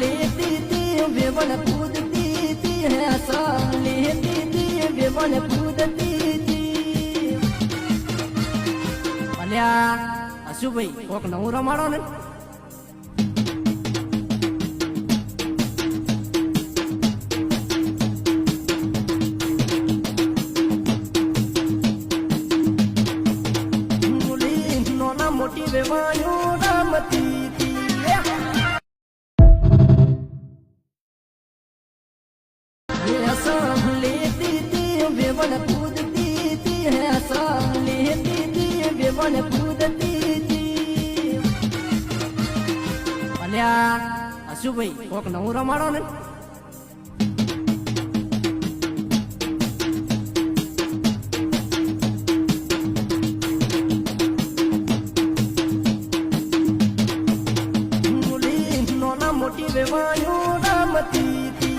लेती थी बेवन कूदती थी सब लेती थी बेवन कूदती थी अल्या अशु भाई कोक नवू रमाड़ो ने मोटी बेवायो रामती थी सब लेती थी बेवन कूदती थी सब लेती थी बेवन कूदती थी अल्या अशु भाई कोक नवू रमाड़ो ने मोटी बेवायो रामती थी